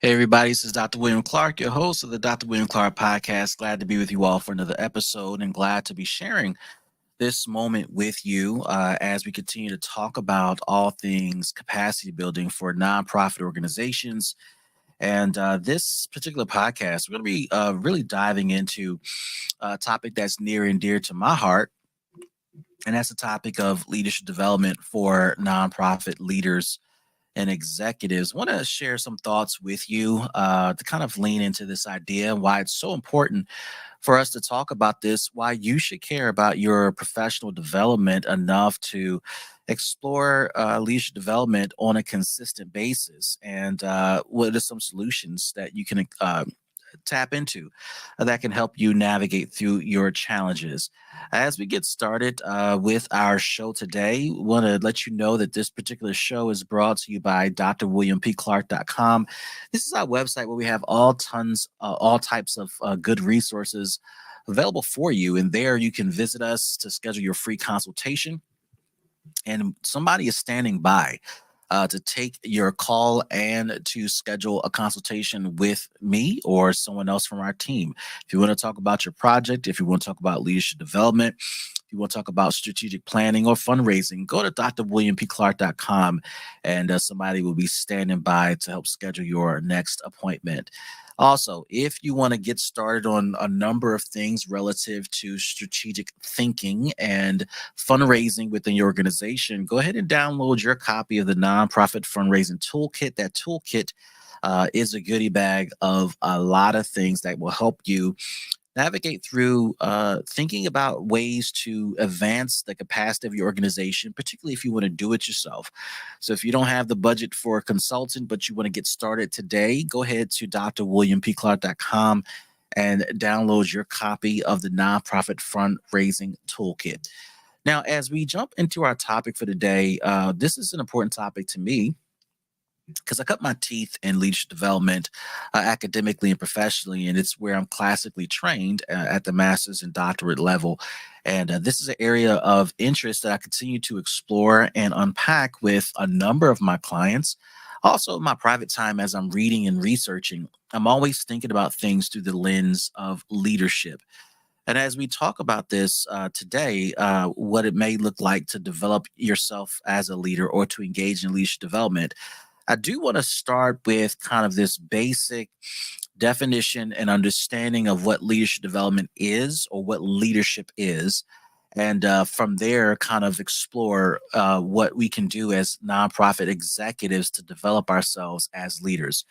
Hey, everybody, this is Dr. William Clark, your host of the Dr. William Clark podcast. Glad to be with you all for another episode and glad to be sharing this moment with you as we continue to talk about all things capacity building for nonprofit organizations. And this particular podcast, we're going to be really diving into a topic that's near and dear to my heart. And that's the topic of leadership development for nonprofit leaders and executives. Want to share some thoughts with you to kind of lean into this idea and why it's so important for us to talk about this, why you should care about your professional development enough to explore leadership development on a consistent basis, and what are some solutions that you can tap into that can help you navigate through your challenges. As we get started with our show today, want to let you know that this particular show is brought to you by drwilliampclark.com. This is our website where we have all types of good resources available for you. And there you can visit us to schedule your free consultation. And somebody is standing by to take your call and to schedule a consultation with me or someone else from our team. If you want to talk about your project, if you want to talk about leadership development, if you want to talk about strategic planning or fundraising, go to drwilliampclark.com and somebody will be standing by to help schedule your next appointment. Also, if you want to get started on a number of things relative to strategic thinking and fundraising within your organization, go ahead and download your copy of the Nonprofit Fundraising Toolkit. That toolkit is a goodie bag of a lot of things that will help you navigate through thinking about ways to advance the capacity of your organization, particularly if you want to do it yourself. So if you don't have the budget for a consultant, but you want to get started today, go ahead to drwilliampclark.com and download your copy of the Nonprofit Fundraising Toolkit. Now, as we jump into our topic for today, this is an important topic to me because I cut my teeth in leadership development academically and professionally, and it's where I'm classically trained at the master's and doctorate level. And this is an area of interest that I continue to explore and unpack with a number of my clients. Also, in my private time, as I'm reading and researching, I'm always thinking about things through the lens of leadership. And as we talk about this today, what it may look like to develop yourself as a leader or to engage in leadership development, I do want to start with kind of this basic definition and understanding of what leadership development is or what leadership is. And from there, kind of explore what we can do as nonprofit executives to develop ourselves as leaders.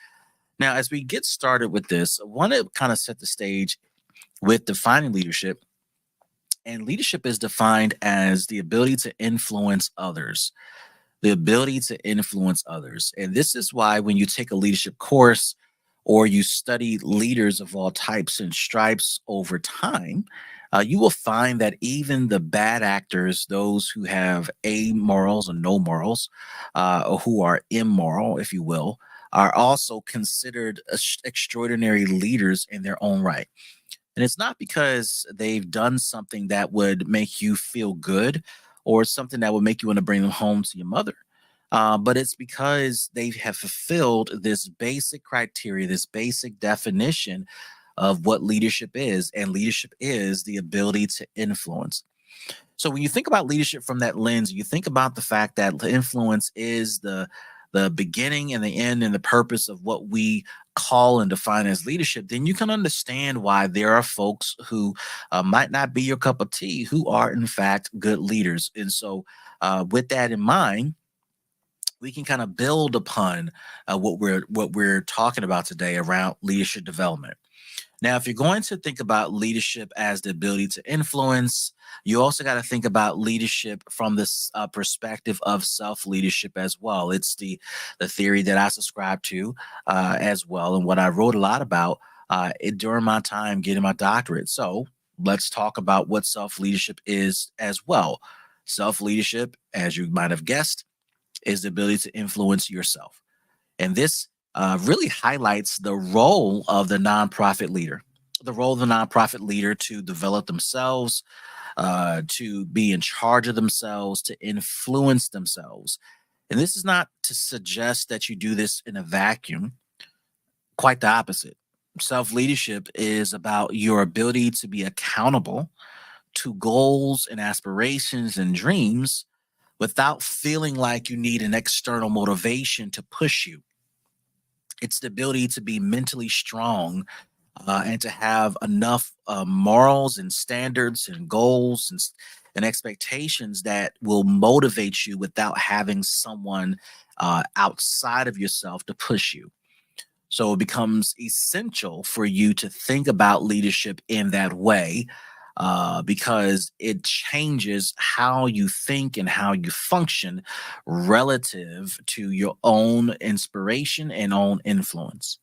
Now, as we get started with this, I want to kind of set the stage with defining leadership. And leadership is defined as the ability to influence others, the ability to influence others. And this is why when you take a leadership course or you study leaders of all types and stripes over time, you will find that even the bad actors, those who have amorals or no morals, or who are immoral, if you will, are also considered extraordinary leaders in their own right. And it's not because they've done something that would make you feel good or something that would make you want to bring them home to your mother. But it's because they have fulfilled this basic criteria, this basic definition of what leadership is. And leadership is the ability to influence. So when you think about leadership from that lens, you think about the fact that influence is the beginning and the end and the purpose of what we call and define as leadership, then you can understand why there are folks who might not be your cup of tea who are in fact good leaders. And so with that in mind, we can kind of build upon what we're talking about today around leadership development. Now, if you're going to think about leadership as the ability to influence, you also got to think about leadership from this perspective of self leadership as well. It's the theory that I subscribe to as well, and what I wrote a lot about during my time getting my doctorate. So let's talk about what self leadership is as well. Self leadership, as you might have guessed, is the ability to influence yourself. And this really highlights the role of the nonprofit leader, the role of the nonprofit leader to develop themselves, to be in charge of themselves, to influence themselves. And this is not to suggest that you do this in a vacuum. Quite the opposite. Self leadership is about your ability to be accountable to goals and aspirations and dreams without feeling like you need an external motivation to push you. It's the ability to be mentally strong and to have enough morals and standards and goals and expectations that will motivate you without having someone outside of yourself to push you. So it becomes essential for you to think about leadership in that way because it changes how you think and how you function relative to your own inspiration and own influence.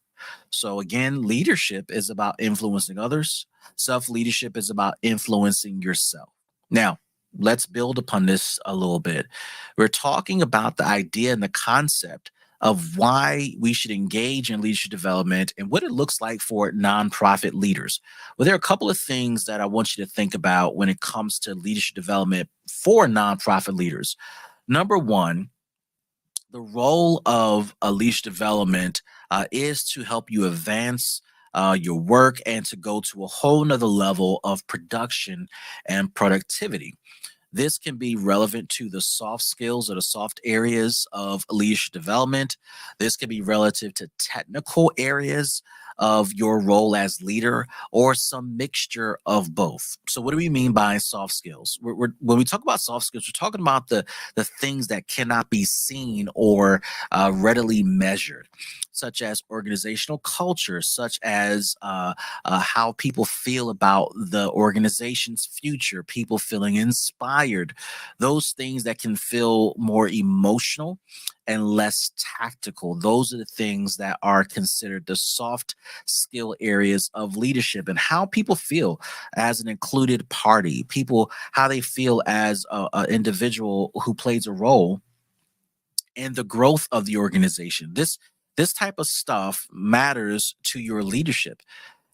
So, again, leadership is about influencing others, self leadership is about influencing yourself. Now, let's build upon this a little bit. We're talking about the idea and the concept of why we should engage in leadership development and what it looks like for nonprofit leaders. Well, there are a couple of things that I want you to think about when it comes to leadership development for nonprofit leaders. Number one, the role of a leash development is to help you advance your work and to go to a whole nother level of production and productivity. This can be relevant to the soft skills or the soft areas of leadership development. This can be relative to technical areas of your role as leader or some mixture of both. So, what do we mean by soft skills? When we talk about soft skills, we're talking about the things that cannot be seen or readily measured, such as organizational culture, such as how people feel about the organization's future, people feeling inspired, those things that can feel more emotional and less tactical. Those are the things that are considered the soft skill areas of leadership and how people feel as an included party, people, how they feel as an individual who plays a role in the growth of the organization. This type of stuff matters to your leadership.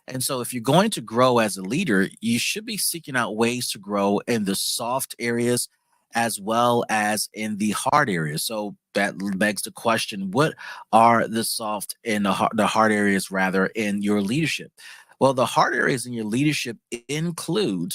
And so, if you're going to grow as a leader, you should be seeking out ways to grow in the soft areas as well as in the hard areas. So that begs the question: what are the soft and the hard areas, rather, in your leadership? Well, the hard areas in your leadership include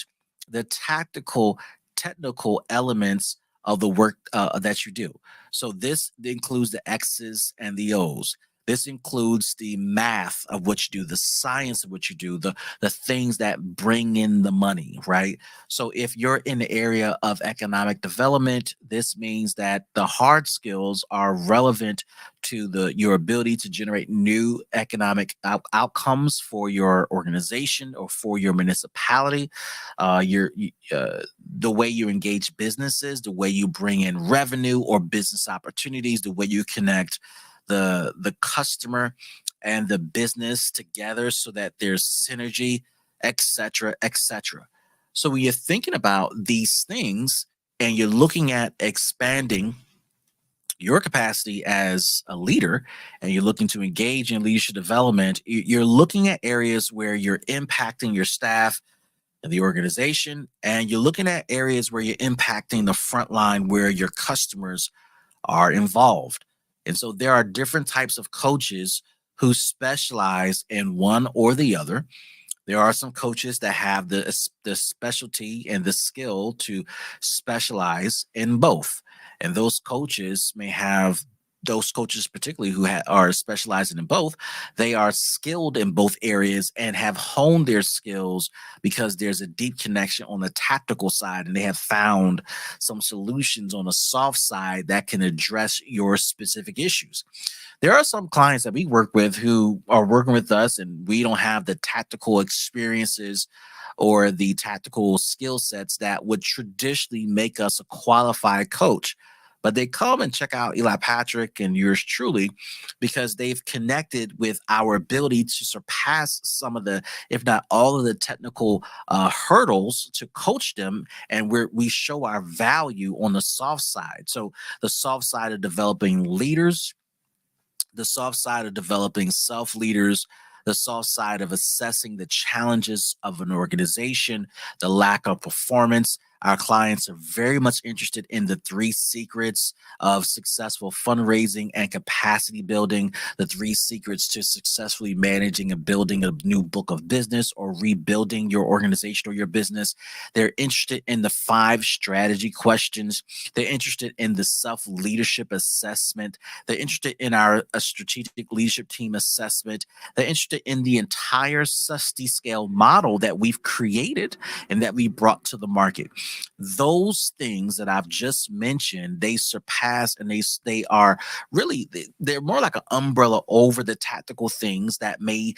the tactical, technical elements of the work that you do. So this includes the X's and the O's. This includes the math of what you do, the science of what you do, the things that bring in the money, right? So if you're in the area of economic development, this means that the hard skills are relevant to the your ability to generate new economic outcomes for your organization or for your municipality. The way you engage businesses, the way you bring in revenue or business opportunities, the way you connect the customer and the business together so that there's synergy, etc., etc. So when you're thinking about these things and you're looking at expanding your capacity as a leader and you're looking to engage in leadership development, you're looking at areas where you're impacting your staff and the organization, and you're looking at areas where you're impacting the front line where your customers are involved. And so there are different types of coaches who specialize in one or the other. There are some coaches that have the specialty and the skill to specialize in both. And those coaches, particularly who are specializing in both, they are skilled in both areas and have honed their skills because there's a deep connection on the tactical side, and they have found some solutions on the soft side that can address your specific issues. There are some clients that we work with who are working with us, and we don't have the tactical experiences or the tactical skill sets that would traditionally make us a qualified coach. But they come and check out Eli Patrick and yours truly because they've connected with our ability to surpass some of the, if not all of the technical hurdles to coach them. And we show our value on the soft side. So the soft side of developing leaders, the soft side of developing self leaders, the soft side of assessing the challenges of an organization, the lack of performance. Our clients are very much interested in the three secrets of successful fundraising and capacity building, the three secrets to successfully managing and building a new book of business or rebuilding your organization or your business. They're interested in the five strategy questions. They're interested in the self leadership assessment. They're interested in our strategic leadership team assessment. They're interested in the entire SUSTI scale model that we've created and that we brought to the market. Those things that I've just mentioned, they surpass and they are really they're more like an umbrella over the tactical things that may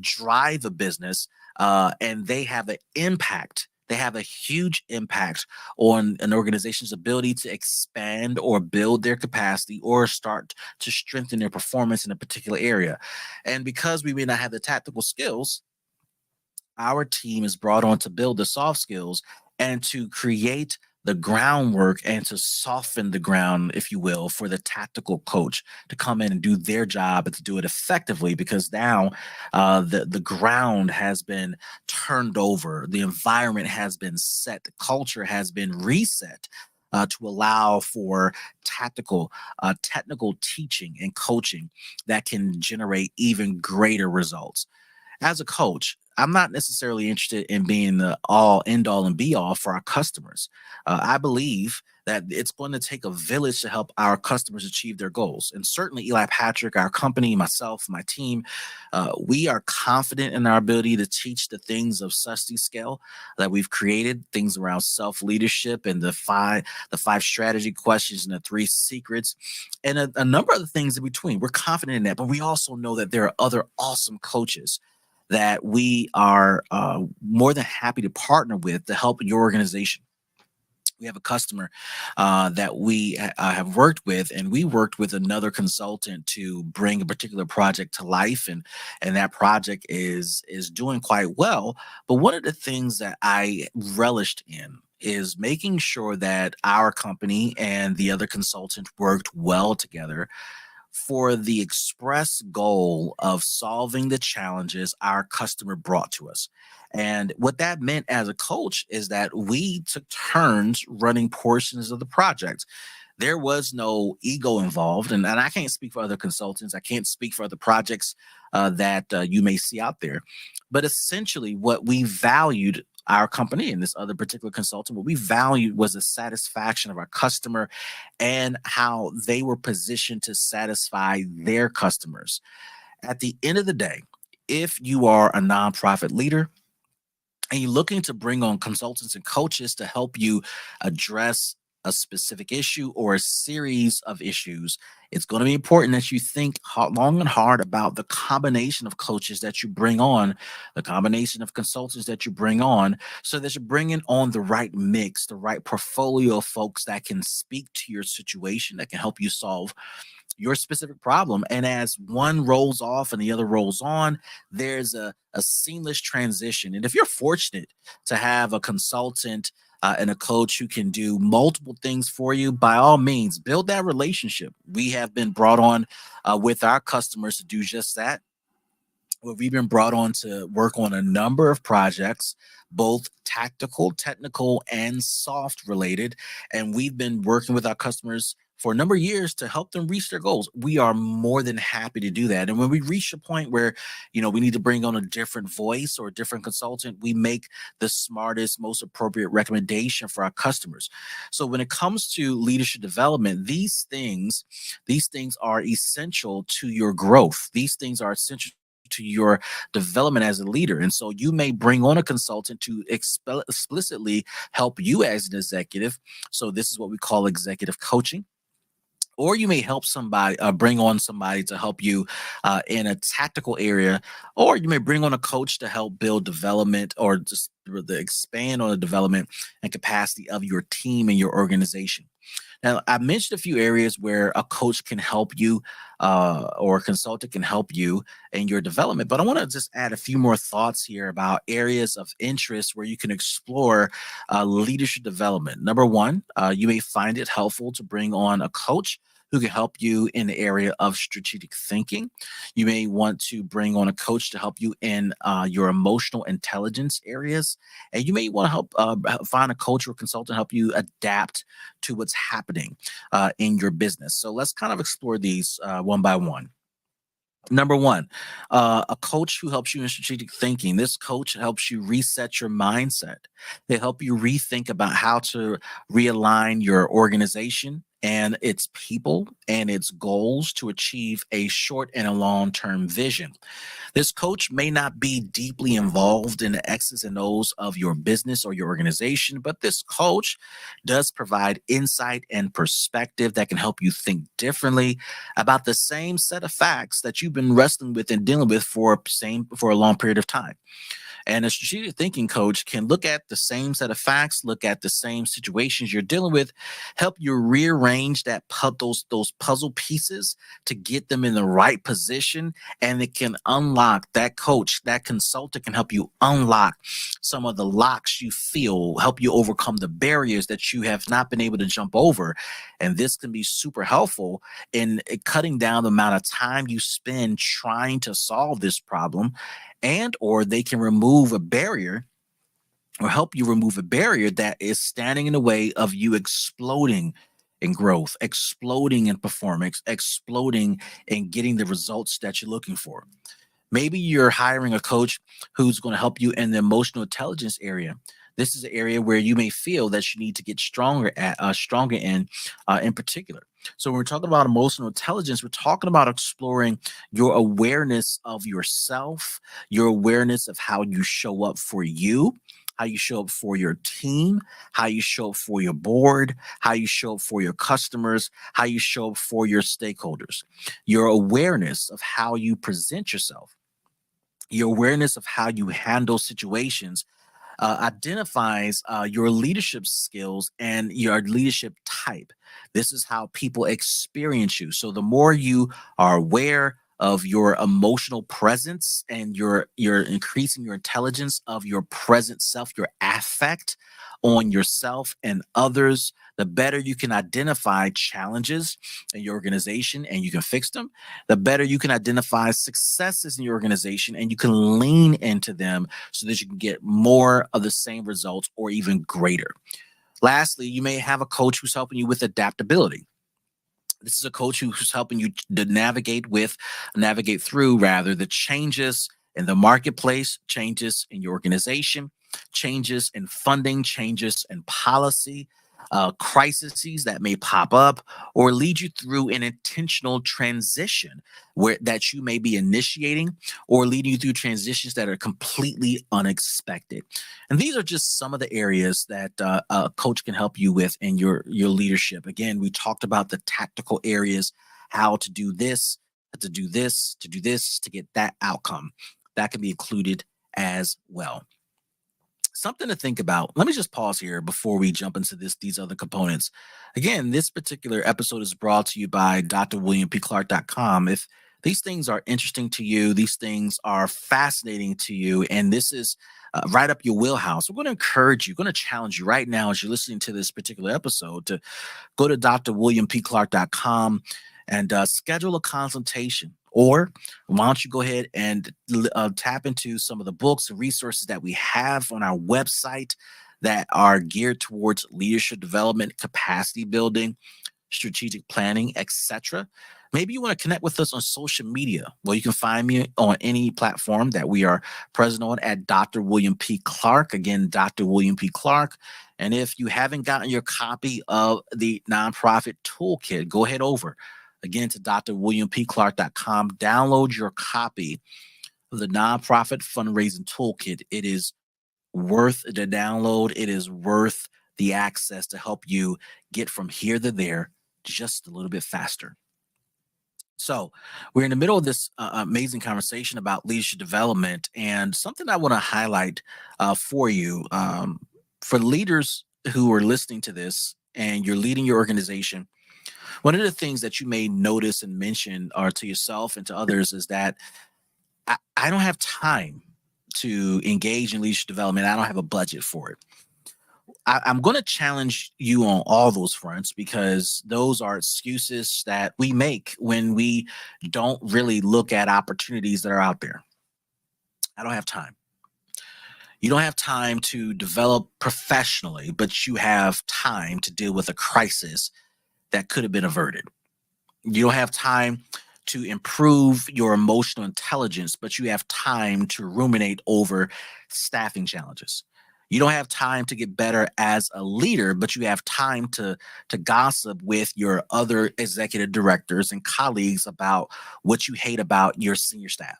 drive a business, and they have an impact. They have a huge impact on an organization's ability to expand or build their capacity or start to strengthen their performance in a particular area. And because we may not have the tactical skills, our team is brought on to build the soft skills and to create the groundwork and to soften the ground, if you will, for the tactical coach to come in and do their job and to do it effectively. Because now the ground has been turned over, the environment has been set, the culture has been reset. To allow for technical teaching and coaching that can generate even greater results. As a coach, I'm not necessarily interested in being the all end all and be all for our customers. I believe that it's going to take a village to help our customers achieve their goals. And certainly, Eli Patrick, our company, myself, my team, we are confident in our ability to teach the things of SUSTI scale that we've created, things around self leadership and the five strategy questions and the three secrets, and a number of the things in between. We're confident in that, but we also know that there are other awesome coaches that we are more than happy to partner with to help your organization. We have a customer that we have worked with, and we worked with another consultant to bring a particular project to life, and that project is doing quite well. But one of the things that I relished in is making sure that our company and the other consultant worked well together for the express goal of solving the challenges our customer brought to us. And what that meant as a coach is that we took turns running portions of the project. There was no ego involved. And I can't speak for other consultants, I can't speak for other projects that you may see out there. But essentially, what we valued, our company and this other particular consultant, what we valued was the satisfaction of our customer and how they were positioned to satisfy their customers. At the end of the day, if you are a nonprofit leader and you're looking to bring on consultants and coaches to help you address a specific issue or a series of issues, it's going to be important that you think long and hard about the combination of coaches that you bring on, the combination of consultants that you bring on, so that you're bringing on the right mix, the right portfolio of folks that can speak to your situation, that can help you solve your specific problem. And as one rolls off and the other rolls on, there's a seamless transition. And if you're fortunate to have a consultant and a coach who can do multiple things for you, by all means, build that relationship. We have been brought on with our customers to do just that. Well, we've been brought on to work on a number of projects, both tactical, technical, and soft related. And we've been working with our customers for a number of years to help them reach their goals. We are more than happy to do that. And when we reach a point where, we need to bring on a different voice or a different consultant, we make the smartest, most appropriate recommendation for our customers. So when it comes to leadership development, these things are essential to your growth. These things are essential to your development as a leader. And so you may bring on a consultant to explicitly help you as an executive. So this is what we call executive coaching. Or you may help somebody, bring on somebody to help you in a tactical area, or you may bring on a coach to help build development or just expand on the development and capacity of your team and your organization. Now, I mentioned a few areas where a coach can help you or a consultant can help you in your development, but I want to just add a few more thoughts here about areas of interest where you can explore leadership development. Number one, you may find it helpful to bring on a coach who can help you in the area of strategic thinking. You may want to bring on a coach to help you in your emotional intelligence areas. And you may want to help find a coach or consultant help you adapt to what's happening in your business. So let's kind of explore these one by one. Number one, a coach who helps you in strategic thinking. This coach helps you reset your mindset. They help you rethink about how to realign your organization and its people and its goals to achieve a short and a long term vision. This coach may not be deeply involved in the X's and O's of your business or your organization, but this coach does provide insight and perspective that can help you think differently about the same set of facts that you've been wrestling with and dealing with for a long period of time. And a strategic thinking coach can look at the same set of facts, look at the same situations you're dealing with, help you rearrange those puzzle pieces to get them in the right position, and it can unlock that coach, that consultant can help you unlock some of the locks you feel, help you overcome the barriers that you have not been able to jump over. And this can be super helpful in cutting down the amount of time you spend trying to solve this problem, and or they can remove a barrier or help you remove a barrier that is standing in the way of you exploding in growth, exploding in performance, exploding in getting the results that you're looking for. Maybe you're hiring a coach who's going to help you in the emotional intelligence area. This is an area where you may feel that you need to get stronger in particular. So when we're talking about emotional intelligence, we're talking about exploring your awareness of yourself, your awareness of how you show up for you, how you show up for your team, how you show up for your board, how you show up for your customers, how you show up for your stakeholders, your awareness of how you present yourself, your awareness of how you handle situations identifies your leadership skills and your leadership type. This is how people experience you. So the more you are aware of your emotional presence and you're increasing your intelligence of your present self, your affect on yourself and others, the better you can identify challenges in your organization and you can fix them, the better you can identify successes in your organization and you can lean into them so that you can get more of the same results or even greater. Lastly, you may have a coach who's helping you with adaptability. This is a coach who's helping you to navigate through rather the changes in the marketplace, changes in your organization, changes in funding, changes in policy, crises that may pop up or lead you through an intentional transition where that you may be initiating or leading you through transitions that are completely unexpected. And these are just some of the areas that a coach can help you with in your leadership. Again, we talked about the tactical areas, how to do this, to do this, to do this, to get that outcome. That can be included as well. Something to think about. Let me just pause here before we jump into these other components. Again, this particular episode is brought to you by drwilliampclark.com. If these things are interesting to you, these things are fascinating to you, and this is right up your wheelhouse, we're going to encourage you, going to challenge you right now as you're listening to this particular episode to go to drwilliampclark.com and schedule a consultation. Or why don't you go ahead and tap into some of the books and resources that we have on our website that are geared towards leadership development, capacity building, strategic planning, etc. Maybe you want to connect with us on social media. Well, you can find me on any platform that we are present on at Dr. William P. Clark. Again, Dr. William P. Clark. And if you haven't gotten your copy of the Nonprofit Toolkit, go ahead over again to drwilliampclark.com. Download your copy of the Nonprofit Fundraising Toolkit. It is worth the download. It is worth the access to help you get from here to there just a little bit faster. So we're in the middle of this amazing conversation about leadership development, and something I want to highlight for you, for leaders who are listening to this and you're leading your organization. One of the things that you may notice and mention or to yourself and to others is that I don't have time to engage in leadership development. I don't have a budget for it. I'm going to challenge you on all those fronts because those are excuses that we make when we don't really look at opportunities that are out there. I don't have time. You don't have time to develop professionally, but you have time to deal with a crisis that could have been averted. You don't have time to improve your emotional intelligence, but you have time to ruminate over staffing challenges. You don't have time to get better as a leader, but you have time to gossip with your other executive directors and colleagues about what you hate about your senior staff,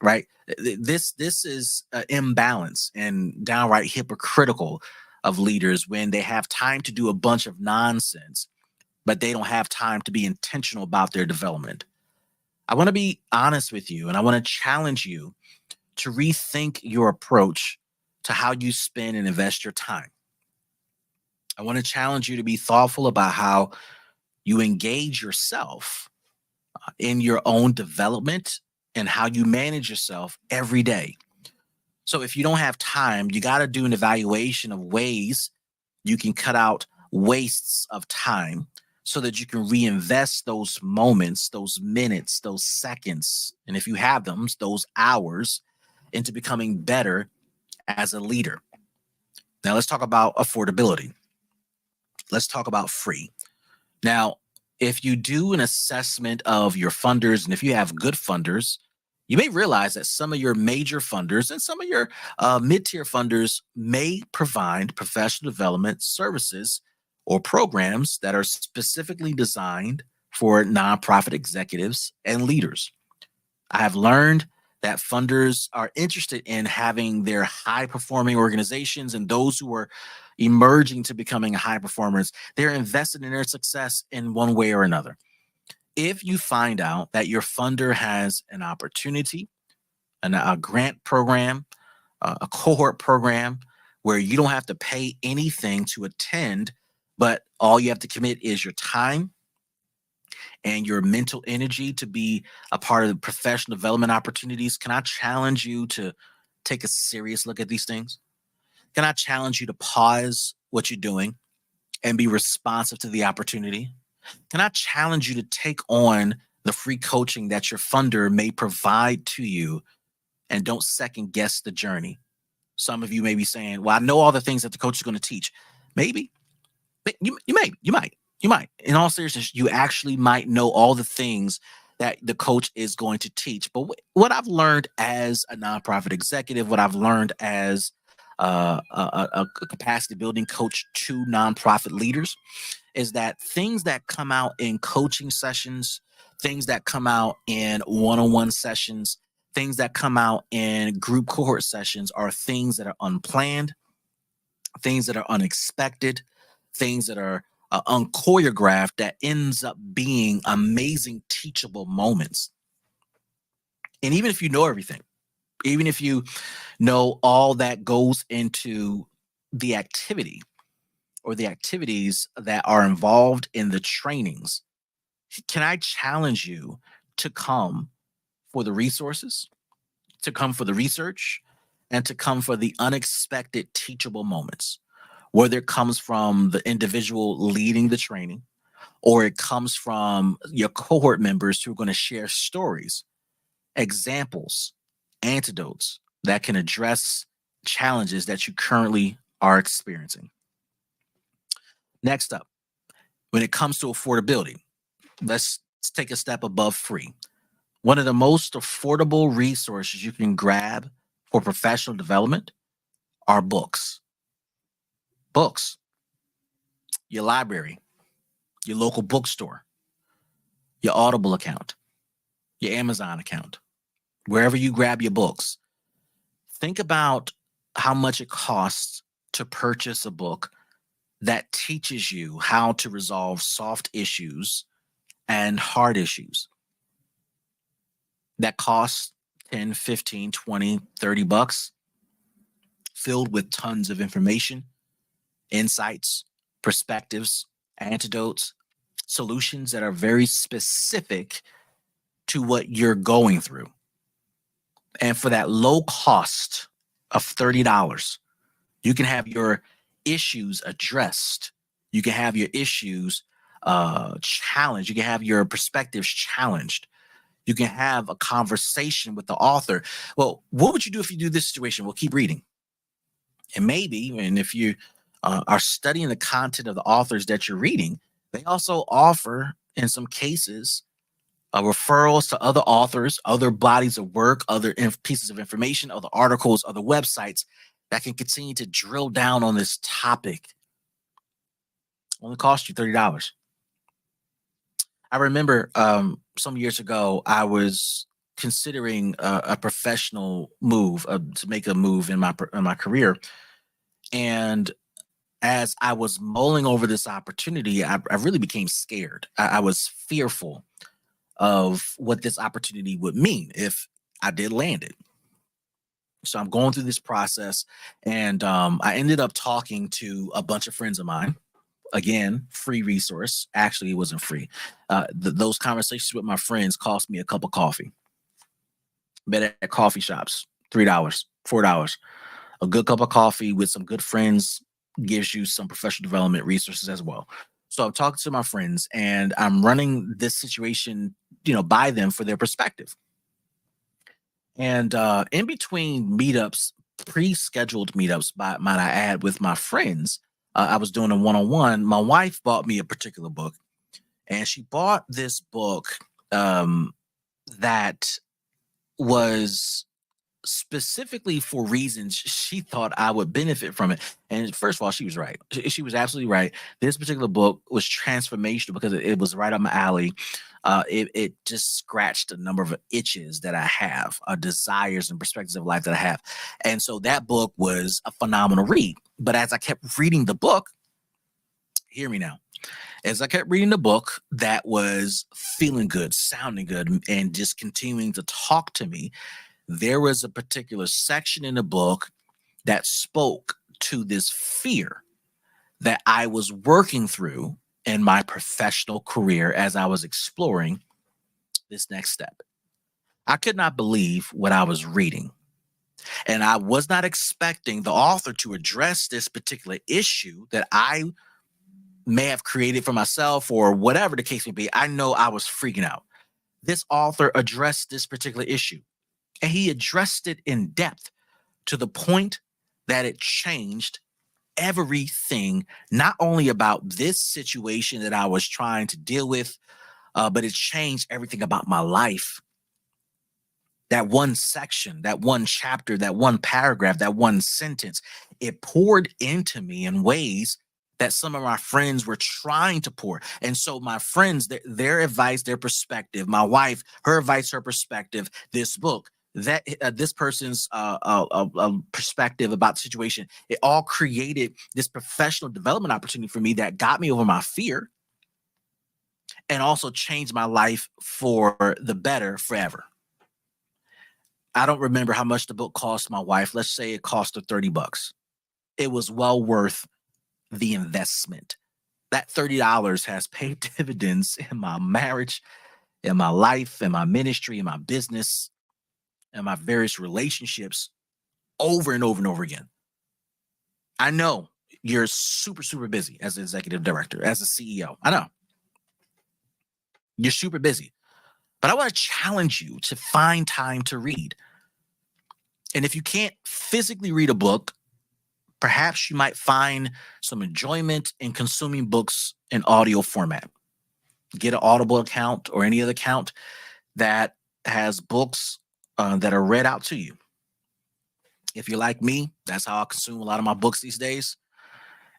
right? This is an imbalance and downright hypocritical of leaders when they have time to do a bunch of nonsense, but they don't have time to be intentional about their development. I want to be honest with you, and I want to challenge you to rethink your approach to how you spend and invest your time. I want to challenge you to be thoughtful about how you engage yourself in your own development and how you manage yourself every day. So if you don't have time, you got to do an evaluation of ways you can cut out wastes of time so that you can reinvest those moments, those minutes, those seconds, and if you have them, those hours into becoming better as a leader. Now, let's talk about affordability. Let's talk about free. Now, if you do an assessment of your funders, and if you have good funders, you may realize that some of your major funders and some of your mid-tier funders may provide professional development services or programs that are specifically designed for nonprofit executives and leaders. I have learned that funders are interested in having their high-performing organizations and those who are emerging to becoming high performers, they're invested in their success in one way or another. If you find out that your funder has an opportunity, a grant program, a cohort program where you don't have to pay anything to attend, but all you have to commit is your time and your mental energy to be a part of the professional development opportunities, can I challenge you to take a serious look at these things? Can I challenge you to pause what you're doing and be responsive to the opportunity? Can I challenge you to take on the free coaching that your funder may provide to you and don't second guess the journey? Some of you may be saying, well, I know all the things that the coach is going to teach. Maybe. But you might. In all seriousness, you actually might know all the things that the coach is going to teach. But what I've learned as a nonprofit executive, what I've learned as a capacity building coach to nonprofit leaders is that things that come out in coaching sessions, things that come out in one-on-one sessions, things that come out in group cohort sessions are things that are unplanned, things that are unexpected, things that are unchoreographed that ends up being amazing teachable moments. And even if you know everything, even if you know all that goes into the activity or the activities that are involved in the trainings, can I challenge you to come for the resources, to come for the research, and to come for the unexpected teachable moments, whether it comes from the individual leading the training or it comes from your cohort members who are going to share stories, examples, antidotes that can address challenges that you currently are experiencing. Next up, when it comes to affordability, let's take a step above free. One of the most affordable resources you can grab for professional development are books. Books, your library, your local bookstore, your Audible account, your Amazon account, wherever you grab your books. Think about how much it costs to purchase a book that teaches you how to resolve soft issues and hard issues. That costs 10, 15, 20, 30 bucks, filled with tons of information, insights, perspectives, antidotes, solutions that are very specific to what you're going through. And for that low cost of $30, you can have your issues addressed. You can have your issues challenged. You can have your perspectives challenged. You can have a conversation with the author. Well, what would you do if you do this situation? Well, keep reading. And maybe, and if you are studying the content of the authors that you're reading, they also offer, in some cases, referrals to other authors, other bodies of work, other pieces of information, other articles, other websites that can continue to drill down on this topic. Only cost you $30. I remember some years ago, I was considering a professional move to make a move in my career, and as I was mulling over this opportunity, I really became scared. I was fearful of what this opportunity would mean if I did land it. So I'm going through this process, and I ended up talking to a bunch of friends of mine. Again, free resource. Actually, it wasn't free. Those conversations with my friends cost me a cup of coffee. Bet at coffee shops, $3, $4. A good cup of coffee with some good friends gives you some professional development resources as well. So I'm talking to my friends, and I'm running this situation, by them for their perspective. And in between meetups, pre-scheduled meetups, might I add, with my friends, I was doing a one-on-one. My wife bought me a particular book, and she bought this book that was specifically for reasons she thought I would benefit from it. And first of all, she was right. She was absolutely right. This particular book was transformational because it was right up my alley. It just scratched a number of itches that I have, desires and perspectives of life that I have. And so that book was a phenomenal read. But as I kept reading the book, hear me now. As I kept reading the book that was feeling good, sounding good, and just continuing to talk to me, there was a particular section in the book that spoke to this fear that I was working through in my professional career as I was exploring this next step. I could not believe what I was reading. And I was not expecting the author to address this particular issue that I may have created for myself or whatever the case may be. I know I was freaking out. This author addressed this particular issue, and he addressed it in depth to the point that it changed everything, not only about this situation that I was trying to deal with, but it changed everything about my life. That one section, that one chapter, that one paragraph, that one sentence, it poured into me in ways that some of my friends were trying to pour. And so my friends, their advice, their perspective, my wife, her advice, her perspective, this book, that this person's perspective about the situation, it all created this professional development opportunity for me that got me over my fear and also changed my life for the better forever. I don't remember how much the book cost my wife. Let's say it cost her $30. It was well worth the investment. That $30 has paid dividends in my marriage, in my life, in my ministry, in my business, and my various relationships over and over and over again. I know you're super, super busy as an executive director, as a CEO. I know you're super busy, but I want to challenge you to find time to read. And if you can't physically read a book, perhaps you might find some enjoyment in consuming books in audio format. Get an Audible account or any other account that has books that are read out to you. If you're like me, that's how I consume a lot of my books these days.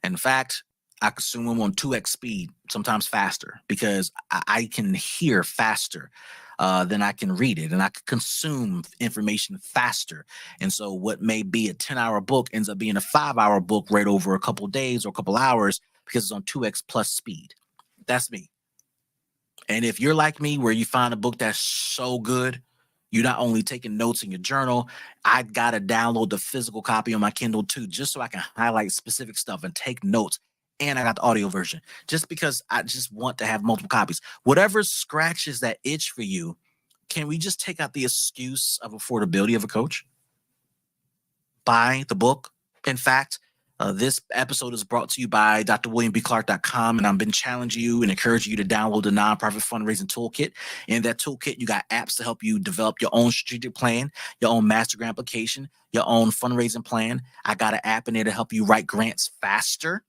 In fact, I consume them on 2x speed, sometimes faster, because I can hear faster than I can read it, and I can consume information faster. And so what may be a 10-hour book ends up being a 5-hour book right over a couple days or a couple hours because it's on 2x plus speed. That's me. And if you're like me, where you find a book that's so good, you're not only taking notes in your journal, I got to download the physical copy on my Kindle too, just so I can highlight specific stuff and take notes. And I got the audio version just because I just want to have multiple copies. Whatever scratches that itch for you, can we just take out the excuse of affordability of a coach? Buy the book. In fact, This episode is brought to you by drwilliambclark.com, and I've been challenging you and encouraging you to download the Nonprofit Fundraising Toolkit. In that toolkit, you got apps to help you develop your own strategic plan, your own master grant application, your own fundraising plan. I got an app in there to help you write grants faster.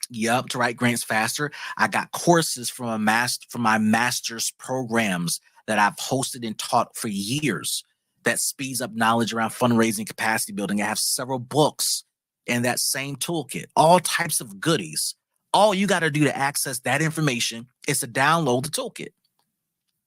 Yep, to write grants faster. I got courses from my master's programs that I've hosted and taught for years that speeds up knowledge around fundraising, capacity building. I have several books in that same toolkit, all types of goodies. All you got to do to access that information is to download the toolkit.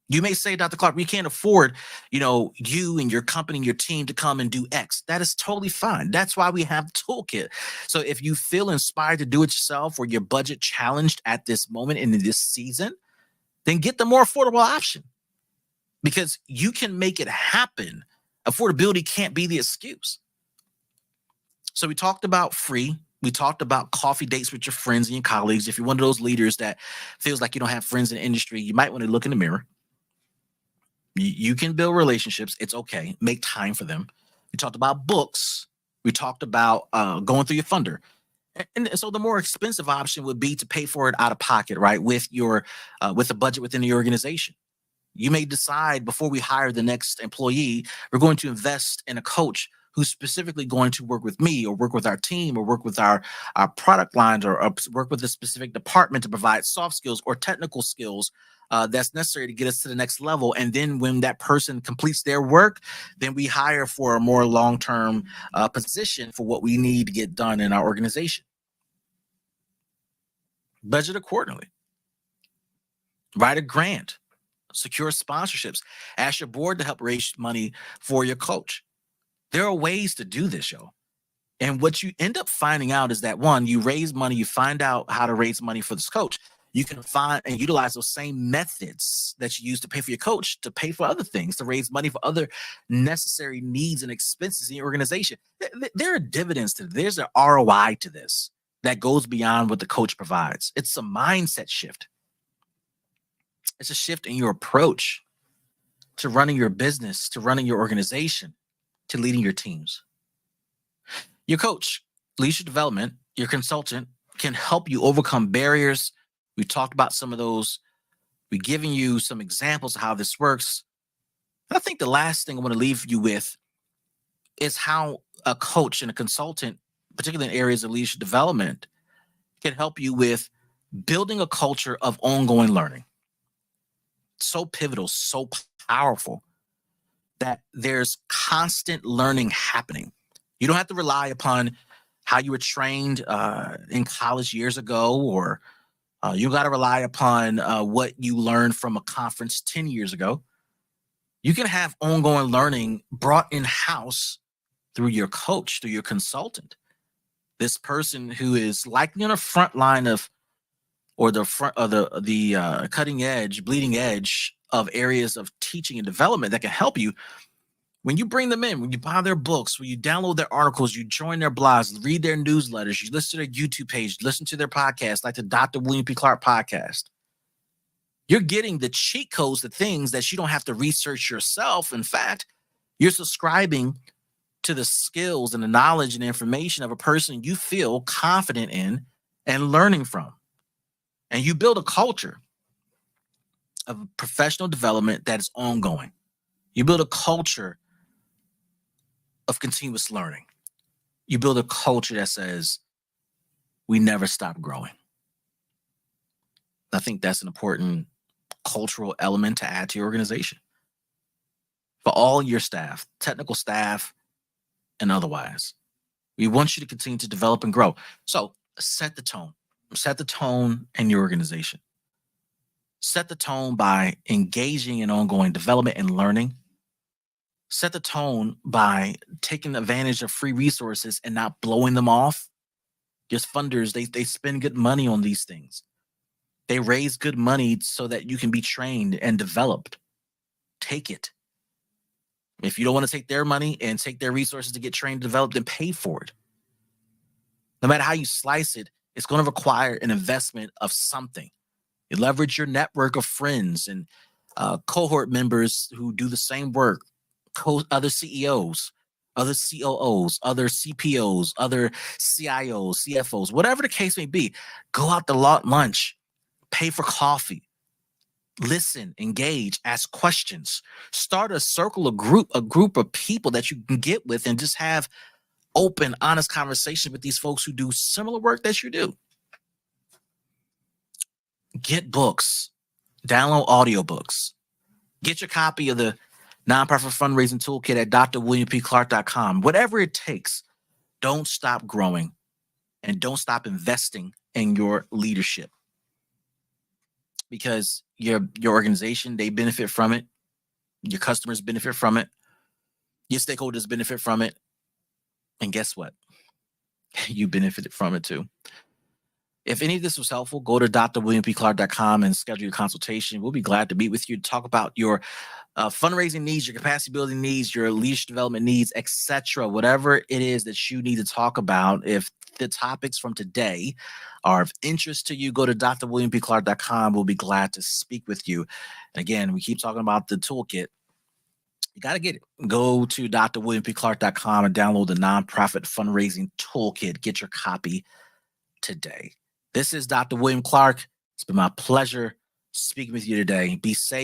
You may say, Dr. Clark, we can't afford, you and your company and your team to come and do X. That is totally fine. That's why we have the toolkit. So if you feel inspired to do it yourself or your budget challenged at this moment in this season, then get the more affordable option because you can make it happen. Affordability can't be the excuse. So we talked about free. We talked about coffee dates with your friends and your colleagues. If you're one of those leaders that feels like you don't have friends in the industry, you might want to look in the mirror. You can build relationships. It's okay. Make time for them. We talked about books. We talked about going through your funder. And so the more expensive option would be to pay for it out of pocket, right? With the budget within the organization. You may decide before we hire the next employee, we're going to invest in a coach who's specifically going to work with me or work with our team or work with our product lines or work with a specific department to provide soft skills or technical skills that's necessary to get us to the next level. And then when that person completes their work, then we hire for a more long-term position for what we need to get done in our organization. Budget accordingly. Write a grant. Secure sponsorships. Ask your board to help raise money for your coach. There are ways to do this, yo. And what you end up finding out is that, one, you raise money, you find out how to raise money for this coach. You can find and utilize those same methods that you use to pay for your coach to pay for other things, to raise money for other necessary needs and expenses in your organization. There are dividends to this. There's an ROI to this that goes beyond what the coach provides. It's a mindset shift. It's a shift in your approach to running your business, to running your organization, to leading your teams. Your coach, leadership development, your consultant can help you overcome barriers. We talked about some of those. We're giving you some examples of how this works. I think the last thing I want to leave you with is how a coach and a consultant, particularly in areas of leadership development, can help you with building a culture of ongoing learning. So pivotal, so powerful that there's constant learning happening. You don't have to rely upon how you were trained in college years ago, or you got to rely upon what you learned from a conference 10 years ago. You can have ongoing learning brought in-house through your coach, through your consultant. This person who is likely on the front line of, or the front of the cutting edge, bleeding edge of areas of teaching and development that can help you. When you bring them in, when you buy their books, when you download their articles, you join their blogs, read their newsletters, you listen to their YouTube page, listen to their podcast, like the Dr. William P. Clark podcast, you're getting the cheat codes, the things that you don't have to research yourself. In fact, you're subscribing to the skills and the knowledge and information of a person you feel confident in and learning from. And you build a culture of professional development that is ongoing. You build a culture of continuous learning. You build a culture that says, we never stop growing. I think that's an important cultural element to add to your organization. For all your staff, technical staff, and otherwise, we want you to continue to develop and grow. So set the tone. Set the tone in your organization. Set the tone by engaging in ongoing development and learning. Set the tone by taking advantage of free resources and not blowing them off. Just funders, they spend good money on these things. They raise good money so that you can be trained and developed. Take it. If you don't want to take their money and take their resources to get trained, developed, then pay for it. No matter how you slice it, it's going to require an investment of something. You leverage your network of friends and cohort members who do the same work, other CEOs, other COOs, other CPOs, other CIOs, CFOs, whatever the case may be. Go out to lunch, pay for coffee, listen, engage, ask questions, start a circle, a group of people that you can get with and just have open, honest conversation with these folks who do similar work that you do. Get books, download audiobooks, get your copy of the Nonprofit Fundraising Toolkit at drwilliampclark.com. Whatever it takes, don't stop growing and don't stop investing in your leadership, because your organization, they benefit from it. Your customers benefit from it. Your stakeholders benefit from it. And guess what? You benefited from it too. If any of this was helpful, go to drwilliampclark.com and schedule your consultation. We'll be glad to meet with you to talk about your fundraising needs, your capacity building needs, your leadership development needs, etc. Whatever it is that you need to talk about. If the topics from today are of interest to you, go to drwilliampclark.com. We'll be glad to speak with you. And again, we keep talking about the toolkit. You got to get it. Go to drwilliampclark.com and download the Nonprofit Fundraising Toolkit. Get your copy today. This is Dr. William Clark. It's been my pleasure speaking with you today. Be safe.